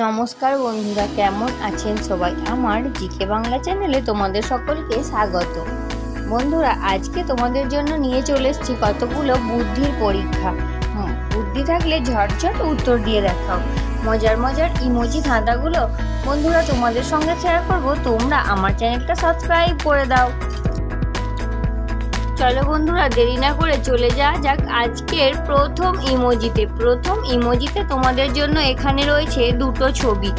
নমস্কার বন্ধুরা, কেমন আছেন সবাই? আমার জিকে বাংলা চ্যানেলে তোমাদের সকলকে স্বাগত। বন্ধুরা, আজকে তোমাদের জন্য নিয়ে চলে এসেছি কতগুলো বুদ্ধির পরীক্ষা। বুদ্ধি থাকলে ঝটঝট উত্তর দিয়ে দেখাও। মজার মজার ইমোজি ধাঁধাগুলো বন্ধুরা তোমাদের সঙ্গে শেয়ার করব। তোমরা আমার চ্যানেলটা সাবস্ক্রাইব করে দাও। চলো বন্ধুরা, দেরি না করে চলে যাওয়া যাক আজকের প্রথম ইমোজিতে তোমাদের জন্য এখানে রয়েছে দুটো ছবি।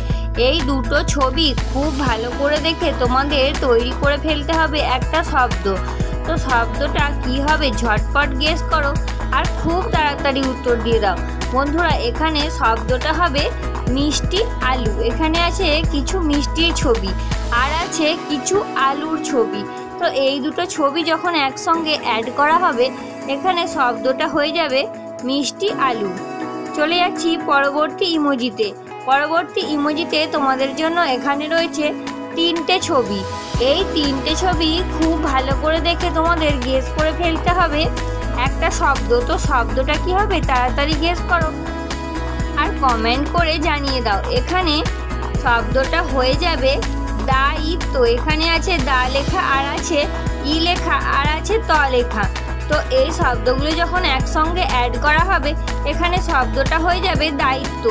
এই দুটো ছবি খুব ভালো করে দেখে তোমাদের তৈরি করে ফেলতে হবে একটা শব্দ। তো শব্দটা কি হবে ঝটপট গেস করো আর খুব তাড়াতাড়ি উত্তর দিয়ে দাও। বন্ধুরা, এখানে শব্দটা হবে মিষ্টি আলু। এখানে আছে কিছু মিষ্টির ছবি আর আছে কিছু আলুর ছবি। তো এই দুটো ছবি যখন একসঙ্গে অ্যাড করা হবে এখানে শব্দটা হয়ে যাবে মিষ্টি আলু। চলে যাচ্ছি পরবর্তী ইমোজিতে তোমাদের জন্য এখানে রয়েছে তিনটে ছবি। এই তিনটে ছবি খুব ভালো করে দেখে তোমাদের গেস করে ফেলতে হবে একটা শব্দ। তো শব্দটা কি হবে তাড়াতাড়ি গেস করো আর কমেন্ট করে জানিয়ে দাও। এখানে শব্দটা হয়ে যাবে দায়িত্ব। এখানে আছে দা লেখা আর আছে ই লেখা আর আছে ত লেখা। তো এই শব্দগুলো যখন একসঙ্গে অ্যাড করা হবে এখানে শব্দটা হয়ে যাবে দায়িত্ব।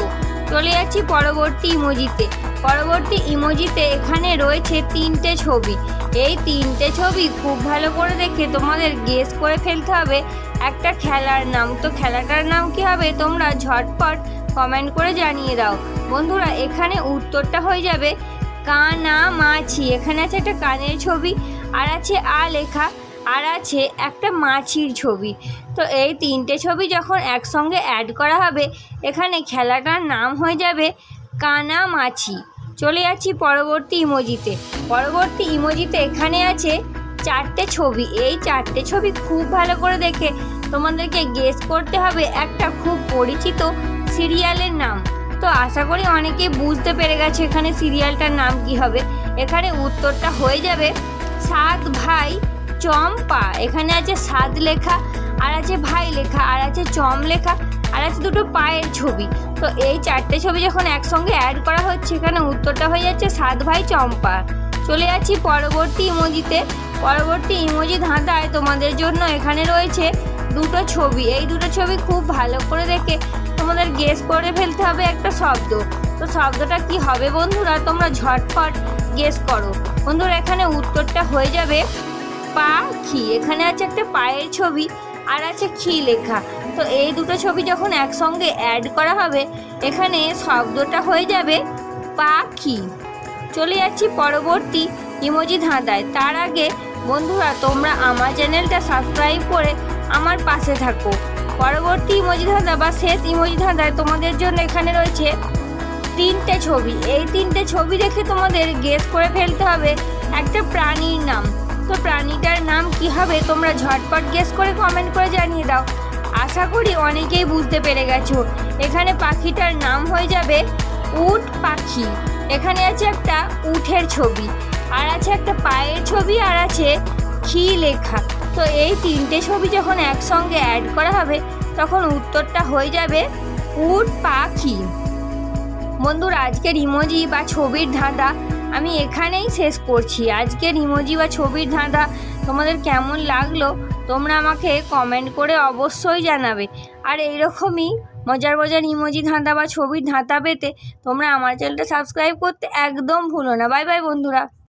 চলে যাচ্ছি পরবর্তী ইমোজিতে এখানে রয়েছে তিনটে ছবি। এই তিনটে ছবি খুব ভালো করে দেখে তোমাদের গেস করে ফেলতে হবে একটা খেলার নাম। তো খেলাটার নাম কি হবে তোমরা ঝটপট কমেন্ট করে জানিয়ে দাও। বন্ধুরা, এখানে উত্তরটা হয়ে যাবে কানামাছি। এখানে আছে একটা কানের ছবি আর আছে আ লেখা আর আছে একটা মাছির ছবি। তো এই তিনটে ছবি যখন একসঙ্গে অ্যাড করা হবে এখানে খেলাটার নাম হয়ে যাবে কানামাছি। চলে যাচ্ছি পরবর্তী ইমোজিতে এখানে আছে চারটে ছবি। এই চারটে ছবি খুব ভালো করে দেখে তোমাদেরকে গেস করতে হবে একটা খুব পরিচিত সিরিয়ালের নাম। তো আশা করি অনেকেই বুঝতে পেরে গেছে এখানে সিরিয়ালটার নাম কি হবে। এখানে উত্তরটা হয়ে যাবে সাত ভাই চম্পা। এখানে আছে সাত লেখা আর আছে ভাই লেখা আর আছে চম লেখা আর আছে দুটো পায়ের ছবি। তো এই চারটে ছবি যখন একসঙ্গে অ্যাড করা হচ্ছে এখানে উত্তরটা হয়ে যাচ্ছে সাত ভাই চম্পা। চলে যাচ্ছি পরবর্তী ইমোজি ধাঁধায় তোমাদের জন্য এখানে রয়েছে দুটো ছবি। এই দুটো ছবি খুব ভালো করে দেখে তোমাদের গেস করে ফেলতে হবে একটা শব্দ। তো শব্দটা কি হবে বন্ধুরা তোমরা ঝটপট গেস করো। বন্ধুরা, এখানে উত্তরটা হয়ে যাবে পাখি। এখানে আছে একটা পায়ের ছবি আর আছে খি লেখা। তো এই দুটো ছবি যখন একসঙ্গে অ্যাড করা হবে এখানে শব্দটা হয়ে যাবে পাখি। চলে যাচ্ছি পরবর্তী ইমোজি ধাঁধায়। তার আগে বন্ধুরা তোমরা আমার চ্যানেলটা সাবস্ক্রাইব করে আমার পাশে থাকো। পরবর্তী ইমোজি ধাঁধা বা শেষ ইমোজি ধাঁধায় তোমাদের জন্য এখানে রয়েছে তিনটে ছবি। এই তিনটে ছবি দেখে তোমাদের গেস করে ফেলতে হবে একটা প্রাণীর নাম। তো প্রাণীটার নাম কি হবে তোমরা ঝটপট গেস করে কমেন্ট করে জানিয়ে দাও। আশা করি অনেকেই বুঝতে পেরে গেছো। এখানে পাখিটার নাম হয়ে যাবে উট পাখি। এখানে আছে একটা উটের ছবি আর আছে একটা পায়ের ছবি আর আছে খি লেখা। তো এই তিনটে ছবি যখন একসঙ্গে অ্যাড করা হবে তখন উত্তরটা হয়ে যাবে উট পাখি। বন্ধুরা, আজকের ইমোজি বা ছবির ধাঁধা আমি এখানেই শেষ করছি। আজকের ইমোজি বা ছবির ধাঁধা তোমাদের কেমন লাগলো তোমরা আমাকে কমেন্ট করে অবশ্যই জানাবে। আর এইরকমই মজার ইমোজি ধাঁধা বা ছবির ধাঁধা পেতে তোমরা আমার চ্যানেলটা সাবস্ক্রাইব করতে একদম ভুলো না। বাই বাই বন্ধুরা।